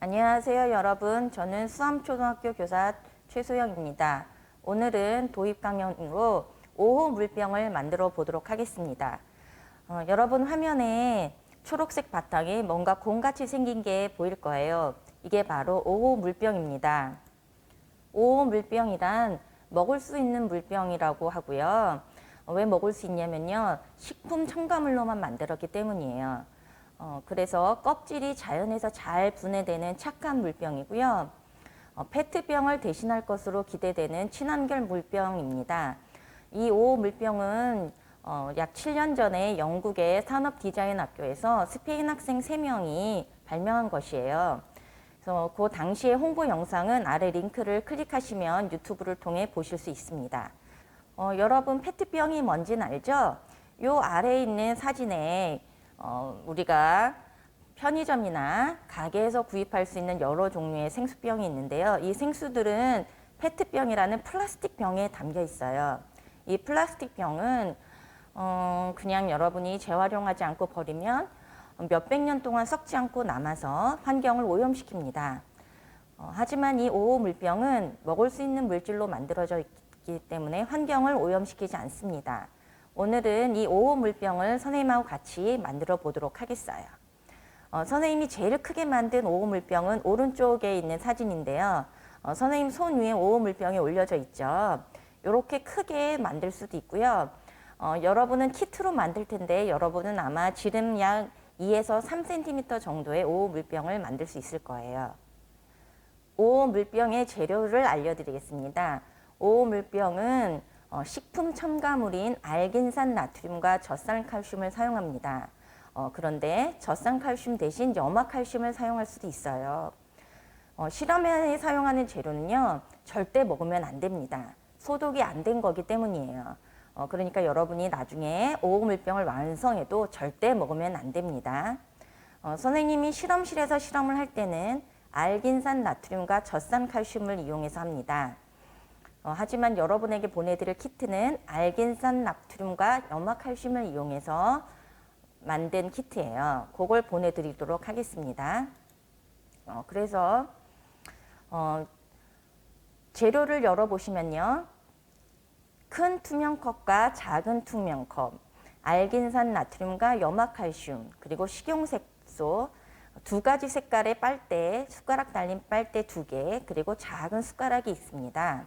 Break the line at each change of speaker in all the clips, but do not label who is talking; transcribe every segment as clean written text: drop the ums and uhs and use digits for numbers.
안녕하세요, 여러분. 저는 수암초등학교 교사 최소영입니다. 오늘은 도입 강연으로 5호 물병을 만들어 보도록 하겠습니다. 여러분 화면에 초록색 바탕에 뭔가 공같이 생긴 게 보일 거예요. 이게 바로 5호 물병입니다. 5호 물병이란 먹을 수 있는 물병이라고 하고요. 왜 먹을 수 있냐면요. 식품 첨가물로만 만들었기 때문이에요. 그래서 껍질이 자연에서 잘 분해되는 착한 물병이고요. 페트병을 대신할 것으로 기대되는 친환경 물병입니다. 이 5호 물병은 약 7년 전에 영국의 산업디자인학교에서 스페인 학생 3명이 발명한 것이에요. 그래서 그 당시의 홍보 영상은 아래 링크를 클릭하시면 유튜브를 통해 보실 수 있습니다. 여러분 페트병이 뭔지는 알죠? 요 아래에 있는 사진에 우리가 편의점이나 가게에서 구입할 수 있는 여러 종류의 생수병이 있는데요. 이 생수들은 페트병이라는 플라스틱 병에 담겨 있어요. 이 플라스틱 병은 그냥 여러분이 재활용하지 않고 버리면 몇백 년 동안 썩지 않고 남아서 환경을 오염시킵니다. 하지만 이 5호 물병은 먹을 수 있는 물질로 만들어져 있기 때문에 환경을 오염시키지 않습니다. 오늘은 이 5호 물병을 선생님하고 같이 만들어 보도록 하겠어요. 선생님이 제일 크게 만든 5호 물병은 오른쪽에 있는 사진인데요. 선생님 손 위에 5호 물병이 올려져 있죠. 이렇게 크게 만들 수도 있고요. 여러분은 키트로 만들 텐데 여러분은 아마 지름 약 2에서 3cm 정도의 5호 물병을 만들 수 있을 거예요. 5호 물병의 재료를 알려드리겠습니다. 5호 물병은 식품 첨가물인 알긴산 나트륨과 젖산칼슘을 사용합니다. 그런데 젖산칼슘 대신 염화칼슘을 사용할 수도 있어요. 실험에 사용하는 재료는요, 절대 먹으면 안 됩니다. 소독이 안 된 거기 때문이에요. 그러니까 여러분이 나중에 5호 물병을 완성해도 절대 먹으면 안 됩니다. 선생님이 실험실에서 실험을 할 때는 알긴산 나트륨과 젖산칼슘을 이용해서 합니다. 하지만 여러분에게 보내드릴 키트는 알긴산 나트륨과 염화칼슘을 이용해서 만든 키트예요. 그걸 보내드리도록 하겠습니다. 그래서 재료를 열어보시면요. 큰 투명컵과 작은 투명컵, 알긴산 나트륨과 염화칼슘, 그리고 식용색소, 2가지 색깔의 빨대, 숟가락 달린 빨대 2개, 그리고 작은 숟가락이 있습니다.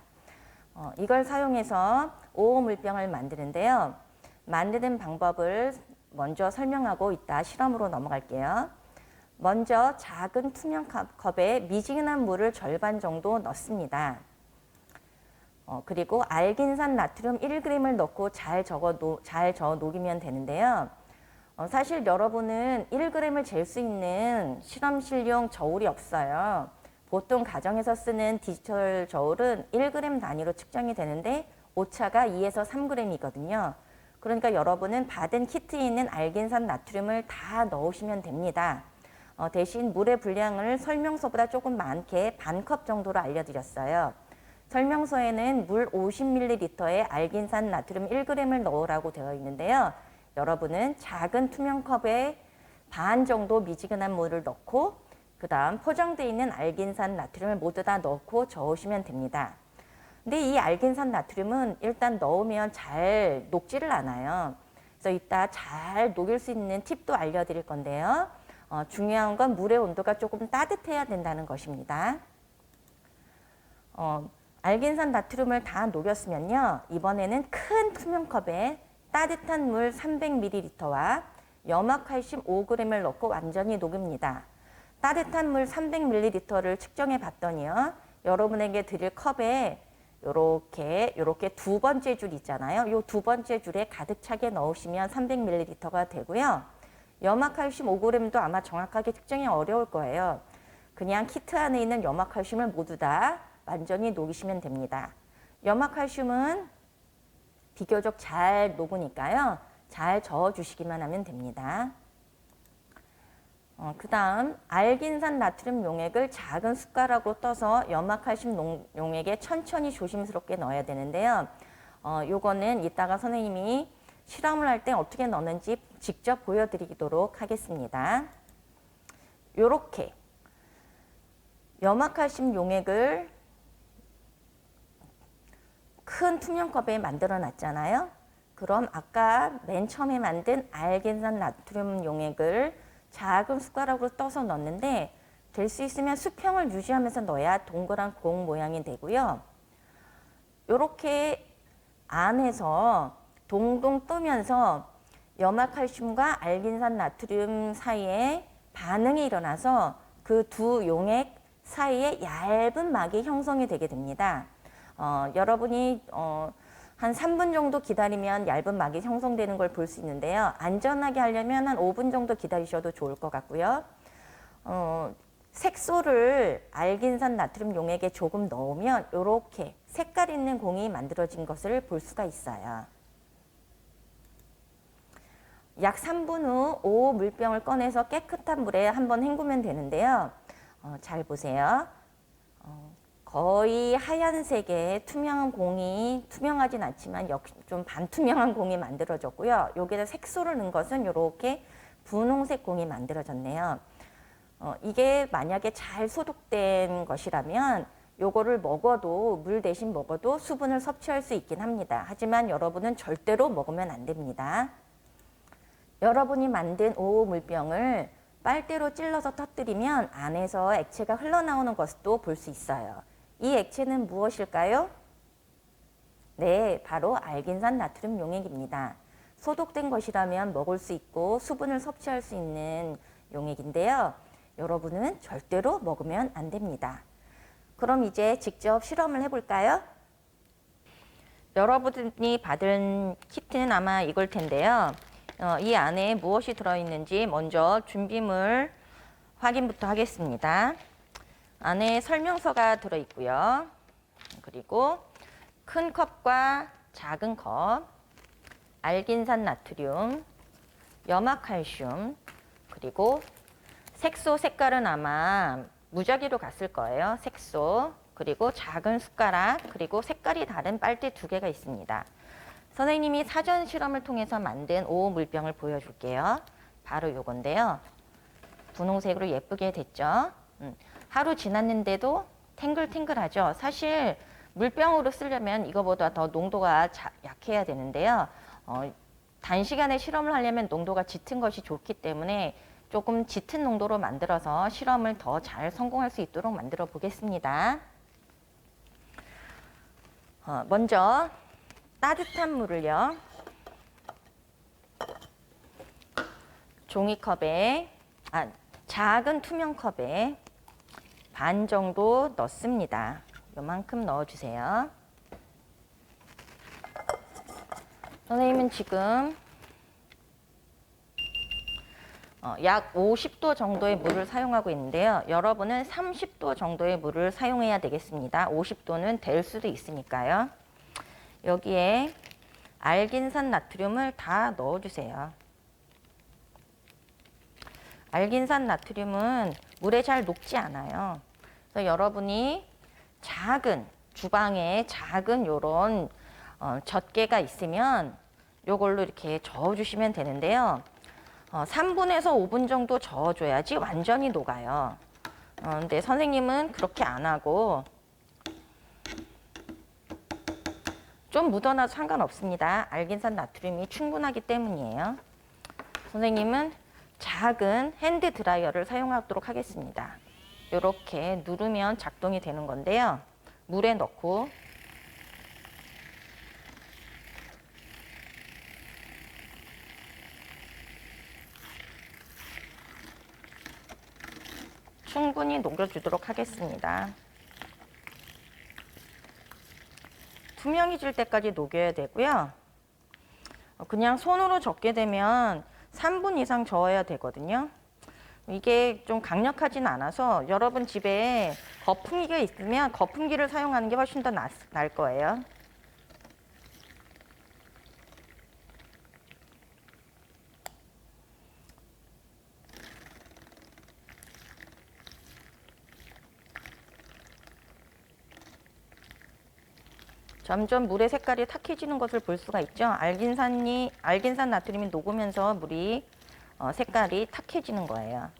이걸 사용해서 5호 물병을 만드는데요. 만드는 방법을 먼저 설명하고 이따 실험으로 넘어갈게요. 먼저 작은 투명컵에 미지근한 물을 절반 정도 넣습니다. 그리고 알긴산 나트륨 1g을 넣고 잘 저어 녹이면 되는데요. 사실 여러분은 1g을 잴 수 있는 실험실용 저울이 없어요. 보통 가정에서 쓰는 디지털 저울은 1g 단위로 측정이 되는데 오차가 2에서 3g이거든요. 그러니까 여러분은 받은 키트에 있는 알긴산 나트륨을 다 넣으시면 됩니다. 대신 물의 분량을 설명서보다 조금 많게 반컵 정도로 알려드렸어요. 설명서에는 물 50ml에 알긴산 나트륨 1g을 넣으라고 되어 있는데요. 여러분은 작은 투명컵에 반 정도 미지근한 물을 넣고 그 다음 포장되어 있는 알긴산 나트륨을 모두 다 넣고 저으시면 됩니다. 근데 이 알긴산 나트륨은 일단 넣으면 잘 녹지를 않아요. 그래서 이따 잘 녹일 수 있는 팁도 알려드릴 건데요. 중요한 건 물의 온도가 조금 따뜻해야 된다는 것입니다. 알긴산 나트륨을 다 녹였으면요. 이번에는 큰 투명컵에 따뜻한 물 300ml와 염화칼슘 5g을 넣고 완전히 녹입니다. 따뜻한 물 300ml를 측정해 봤더니요. 여러분에게 드릴 컵에 요렇게 2번째 줄 있잖아요. 요 2번째 줄에 가득 차게 넣으시면 300ml가 되고요. 염화칼슘 5g도 아마 정확하게 측정이 어려울 거예요. 그냥 키트 안에 있는 염화칼슘을 모두 다 완전히 녹이시면 됩니다. 염화칼슘은 비교적 잘 녹으니까요. 잘 저어주시기만 하면 됩니다. 그 다음 알긴산 나트륨 용액을 작은 숟가락으로 떠서 염화칼슘 용액에 천천히 조심스럽게 넣어야 되는데요. 요거는 이따가 선생님이 실험을 할 때 어떻게 넣는지 직접 보여드리도록 하겠습니다. 요렇게 염화칼슘 용액을 큰 투명컵에 만들어 놨잖아요. 그럼 아까 맨 처음에 만든 알겐산 나트륨 용액을 작은 숟가락으로 떠서 넣는데, 될 수 있으면 수평을 유지하면서 넣어야 동그란 공 모양이 되고요. 이렇게 안에서 동동 뜨면서 염화칼슘과 알긴산 나트륨 사이에 반응이 일어나서 그 두 용액 사이에 얇은 막이 형성이 되게 됩니다. 여러분이 한 3분 정도 기다리면 얇은 막이 형성되는 걸 볼 수 있는데요. 안전하게 하려면 한 5분 정도 기다리셔도 좋을 것 같고요. 색소를 알긴산 나트륨 용액에 조금 넣으면 이렇게 색깔 있는 공이 만들어진 것을 볼 수가 있어요. 약 3분 후 O 물병을 꺼내서 깨끗한 물에 한번 헹구면 되는데요. 잘 보세요. 거의 하얀색의 투명한 공이, 투명하진 않지만 역시 좀 반투명한 공이 만들어졌고요. 여기다 색소를 넣은 것은 이렇게 분홍색 공이 만들어졌네요. 이게 만약에 잘 소독된 것이라면 요거를 먹어도, 물 대신 먹어도 수분을 섭취할 수 있긴 합니다. 하지만 여러분은 절대로 먹으면 안 됩니다. 여러분이 만든 O 물병을 빨대로 찔러서 터뜨리면 안에서 액체가 흘러나오는 것도 볼 수 있어요. 이 액체는 무엇일까요? 네, 바로 알긴산 나트륨 용액입니다. 소독된 것이라면 먹을 수 있고 수분을 섭취할 수 있는 용액인데요. 여러분은 절대로 먹으면 안 됩니다. 그럼 이제 직접 실험을 해볼까요? 여러분이 받은 키트는 아마 이걸 텐데요. 이 안에 무엇이 들어있는지 먼저 준비물 확인부터 하겠습니다. 안에 설명서가 들어있고요. 그리고 큰 컵과 작은 컵, 알긴산 나트륨, 염화칼슘, 그리고 색소 색깔은 아마 무작위로 갔을 거예요. 색소, 그리고 작은 숟가락, 그리고 색깔이 다른 빨대 2개가 있습니다. 선생님이 사전 실험을 통해서 만든 O 물병을 보여줄게요. 바로 요건데요. 분홍색으로 예쁘게 됐죠. 하루 지났는데도 탱글탱글하죠. 사실 물병으로 쓰려면 이거보다 더 농도가 약해야 되는데요. 단시간에 실험을 하려면 농도가 짙은 것이 좋기 때문에 조금 짙은 농도로 만들어서 실험을 더 잘 성공할 수 있도록 만들어 보겠습니다. 먼저 따뜻한 물을요, 종이컵에, 작은 투명 컵에 반 정도 넣습니다. 요만큼 넣어주세요. 선생님은 지금 약 50도 정도의 물을 사용하고 있는데요. 여러분은 30도 정도의 물을 사용해야 되겠습니다. 50도는 될 수도 있으니까요. 여기에 알긴산 나트륨을 다 넣어주세요. 알긴산 나트륨은 물에 잘 녹지 않아요. 그래서 여러분이 주방에 작은 요런 젖개가 있으면 요걸로 이렇게 저어주시면 되는데요. 3분에서 5분 정도 저어줘야지 완전히 녹아요. 근데 선생님은 그렇게 안 하고 좀 묻어나도 상관없습니다. 알긴산 나트륨이 충분하기 때문이에요. 선생님은 작은 핸드 드라이어를 사용하도록 하겠습니다. 이렇게 누르면 작동이 되는 건데요. 물에 넣고 충분히 녹여주도록 하겠습니다. 투명해질 때까지 녹여야 되고요. 그냥 손으로 젓게 되면 3분 이상 저어야 되거든요. 이게 좀 강력하진 않아서 여러분 집에 거품기가 있으면 거품기를 사용하는 게 훨씬 더 나을 거예요. 점점 물의 색깔이 탁해지는 것을 볼 수가 있죠. 알긴산 나트륨이 녹으면서 물이 색깔이 탁해지는 거예요.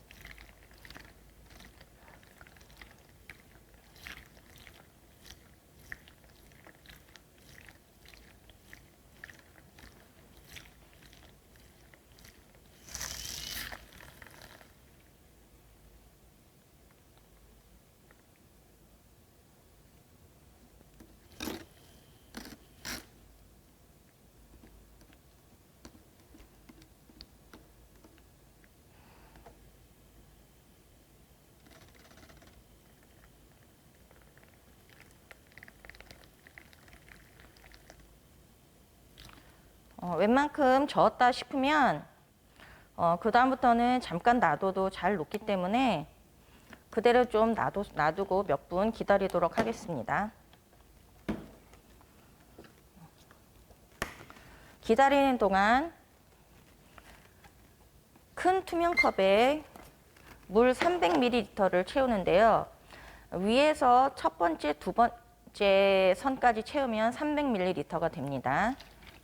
웬만큼 저었다 싶으면 그 다음부터는 잠깐 놔둬도 잘 녹기 때문에 그대로 좀 놔두고 몇 분 기다리도록 하겠습니다. 기다리는 동안 큰 투명 컵에 물 300ml를 채우는데요. 위에서 첫 번째, 두 번째 선까지 채우면 300ml가 됩니다.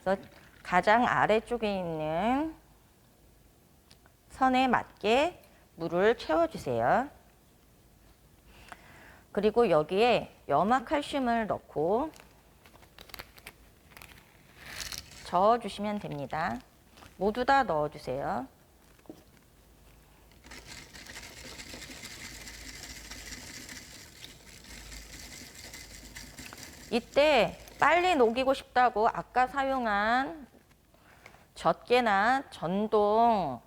그래서 가장 아래쪽에 있는 선에 맞게 물을 채워주세요. 그리고 여기에 염화칼슘을 넣고 저어주시면 됩니다. 모두 다 넣어주세요. 이때 빨리 녹이고 싶다고 아까 사용한 젖개나 전동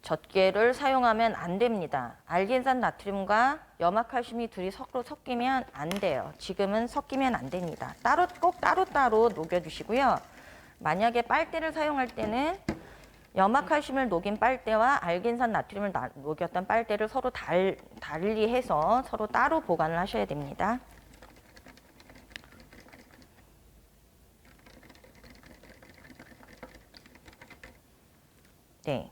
젖개를 사용하면 안 됩니다. 알긴산 나트륨과 염화칼슘이 둘이 서로 섞이면 안 돼요. 지금은 섞이면 안 됩니다. 꼭 따로따로 녹여주시고요. 만약에 빨대를 사용할 때는 염화칼슘을 녹인 빨대와 알긴산 나트륨을 녹였던 빨대를 서로 달리 해서 서로 따로 보관을 하셔야 됩니다. 네,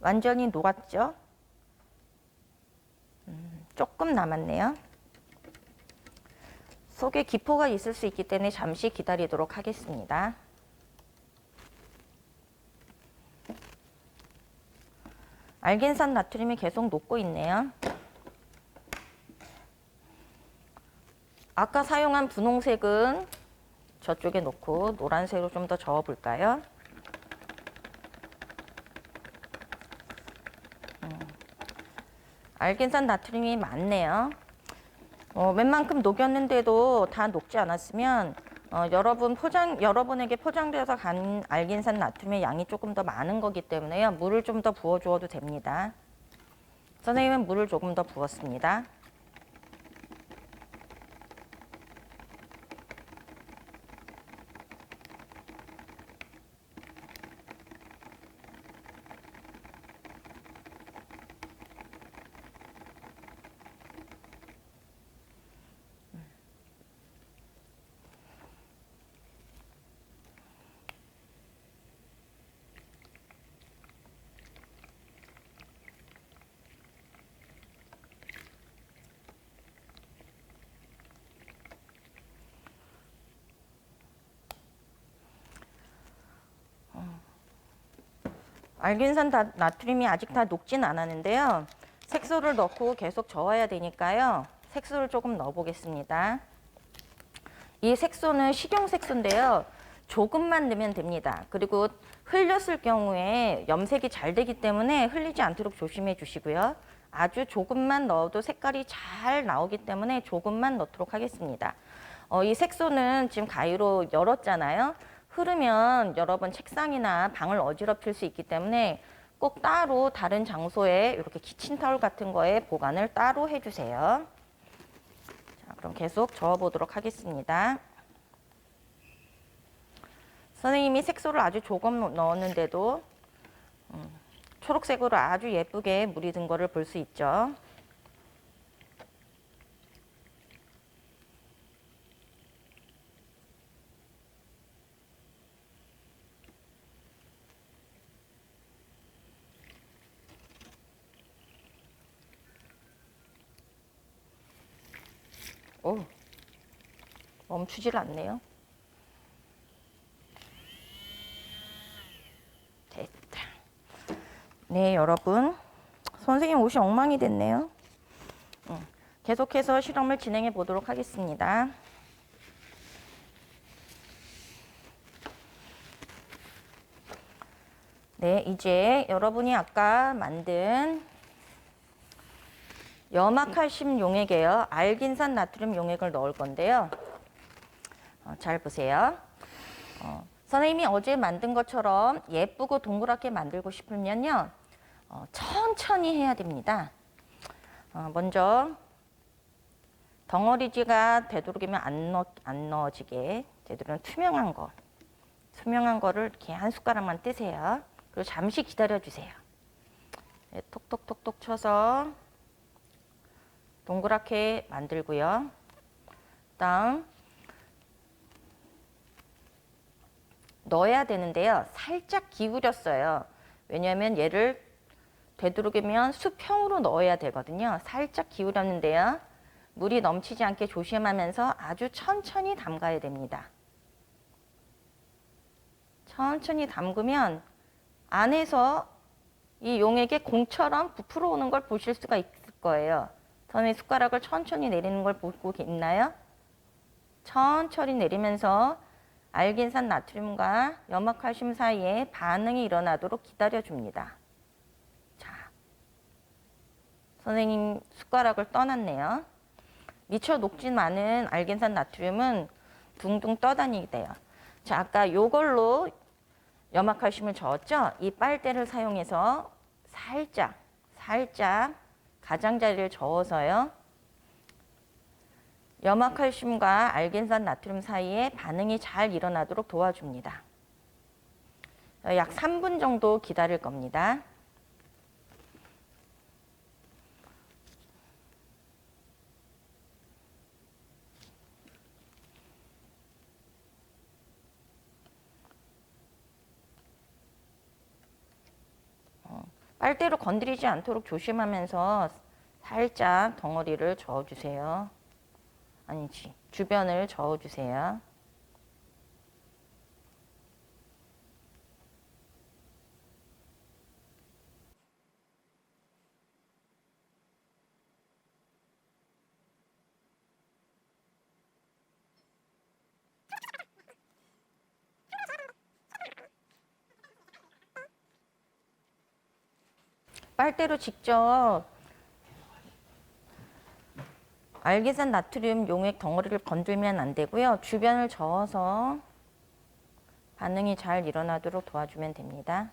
완전히 녹았죠? 조금 남았네요. 속에 기포가 있을 수 있기 때문에 잠시 기다리도록 하겠습니다. 알긴산 나트륨이 계속 녹고 있네요. 아까 사용한 분홍색은 저쪽에 놓고 노란색으로 좀 더 저어 볼까요? 알긴산 나트륨이 많네요. 웬만큼 녹였는데도 다 녹지 않았으면 여러분에게 포장되어서 간 알긴산 나트륨의 양이 조금 더 많은 거기 때문에요. 물을 좀 더 부어 주어도 됩니다. 선생님은 물을 조금 더 부었습니다. 알긴산 나트륨이 아직 다 녹진 않았는데요. 색소를 넣고 계속 저어야 되니까요. 색소를 조금 넣어 보겠습니다. 이 색소는 식용색소인데요. 조금만 넣으면 됩니다. 그리고 흘렸을 경우에 염색이 잘 되기 때문에 흘리지 않도록 조심해 주시고요. 아주 조금만 넣어도 색깔이 잘 나오기 때문에 조금만 넣도록 하겠습니다. 이 색소는 지금 가위로 열었잖아요. 흐르면 여러분 책상이나 방을 어지럽힐 수 있기 때문에 꼭 따로 다른 장소에 이렇게 키친타올 같은 거에 보관을 따로 해주세요. 자, 그럼 계속 저어보도록 하겠습니다. 선생님이 색소를 아주 조금 넣었는데도 초록색으로 아주 예쁘게 물이 든 거를 볼 수 있죠. 오, 멈추질 않네요. 됐다. 네, 여러분. 선생님 옷이 엉망이 됐네요. 계속해서 실험을 진행해 보도록 하겠습니다. 네, 이제 여러분이 아까 만든 염화칼슘 용액에요. 알긴산 나트륨 용액을 넣을 건데요. 잘 보세요. 선생님이 어제 만든 것처럼 예쁘고 동그랗게 만들고 싶으면요. 천천히 해야 됩니다. 먼저 덩어리지가 되도록이면 안 넣어지게 제대로 투명한 거 투명한 거를 이렇게 한 숟가락만 뜨세요. 그리고 잠시 기다려 주세요. 네, 톡톡톡톡 쳐서 동그랗게 만들고요. 다음 넣어야 되는데요. 살짝 기울였어요. 왜냐하면 얘를 되도록이면 수평으로 넣어야 되거든요. 살짝 기울였는데요. 물이 넘치지 않게 조심하면서 아주 천천히 담가야 됩니다. 천천히 담그면 안에서 이 용액에 공처럼 부풀어 오는 걸 보실 수가 있을 거예요. 선생님 숟가락을 천천히 내리는 걸 보고 있나요? 천천히 내리면서 알긴산 나트륨과 염화칼슘 사이에 반응이 일어나도록 기다려줍니다. 자, 선생님 숟가락을 떠났네요. 미처 녹진 않은 알긴산 나트륨은 둥둥 떠다니게 돼요. 자, 아까 요걸로 염화칼슘을 저었죠? 이 빨대를 사용해서 살짝 가장자리를 저어서요. 염화칼슘과 알긴산 나트륨 사이에 반응이 잘 일어나도록 도와줍니다. 약 3분 정도 기다릴 겁니다. 빨대로 건드리지 않도록 조심하면서 살짝 덩어리를 저어주세요. 아니지, 주변을 저어주세요. 빨대로 직접 알긴산 나트륨 용액 덩어리를 건들면 안 되고요. 주변을 저어서 반응이 잘 일어나도록 도와주면 됩니다.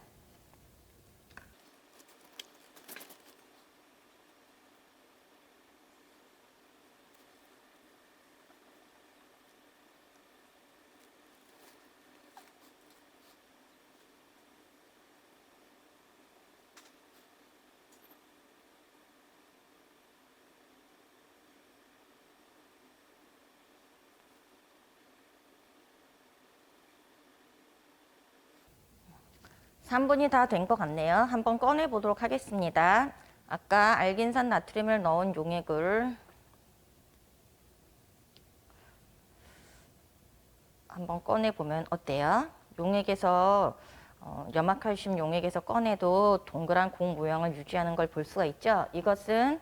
삼 분이 다 된 것 같네요. 한번 꺼내 보도록 하겠습니다. 아까 알긴산 나트륨을 넣은 용액을 한번 꺼내 보면 어때요? 용액에서 염화칼슘 용액에서 꺼내도 동그란 공 모양을 유지하는 걸 볼 수가 있죠. 이것은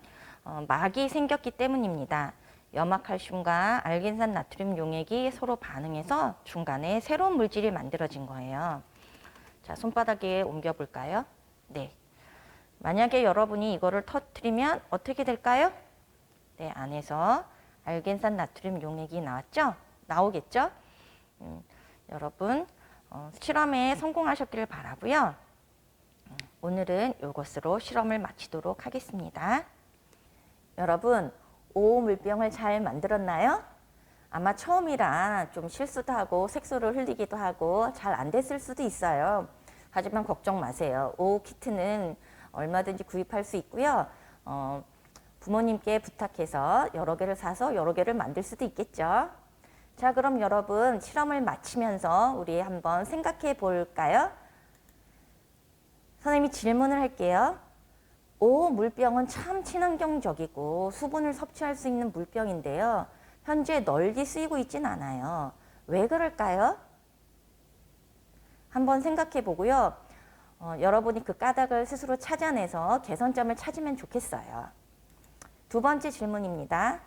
막이 생겼기 때문입니다. 염화칼슘과 알긴산 나트륨 용액이 서로 반응해서 중간에 새로운 물질이 만들어진 거예요. 자, 손바닥에 옮겨 볼까요? 네. 만약에 여러분이 이거를 터뜨리면 어떻게 될까요? 네, 안에서 알긴산 나트륨 용액이 나왔죠? 나오겠죠? 여러분 실험에 성공하셨기를 바라고요. 오늘은 이것으로 실험을 마치도록 하겠습니다. 여러분, 오호 물병을 잘 만들었나요? 아마 처음이라 좀 실수도 하고 색소를 흘리기도 하고 잘 안 됐을 수도 있어요. 하지만 걱정 마세요. 오호 키트는 얼마든지 구입할 수 있고요. 부모님께 부탁해서 여러 개를 사서 여러 개를 만들 수도 있겠죠. 자, 그럼 여러분 실험을 마치면서 우리 한번 생각해 볼까요? 선생님이 질문을 할게요. 오호 물병은 참 친환경적이고 수분을 섭취할 수 있는 물병인데요. 현재 널리 쓰이고 있진 않아요. 왜 그럴까요? 한번 생각해 보고요. 여러분이 그 까닭을 스스로 찾아내서 개선점을 찾으면 좋겠어요. 두 번째 질문입니다.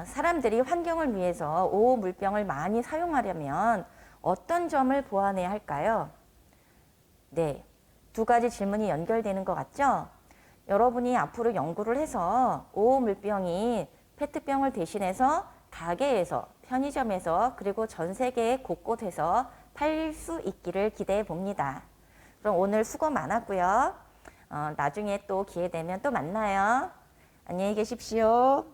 사람들이 환경을 위해서 오호 물병을 많이 사용하려면 어떤 점을 보완해야 할까요? 네, 두 가지 질문이 연결되는 것 같죠? 여러분이 앞으로 연구를 해서 오호 물병이 페트병을 대신해서 가게에서, 편의점에서, 그리고 전 세계 곳곳에서 팔릴 수 있기를 기대해 봅니다. 그럼 오늘 수고 많았고요. 나중에 또 기회 되면 또 만나요. 안녕히 계십시오.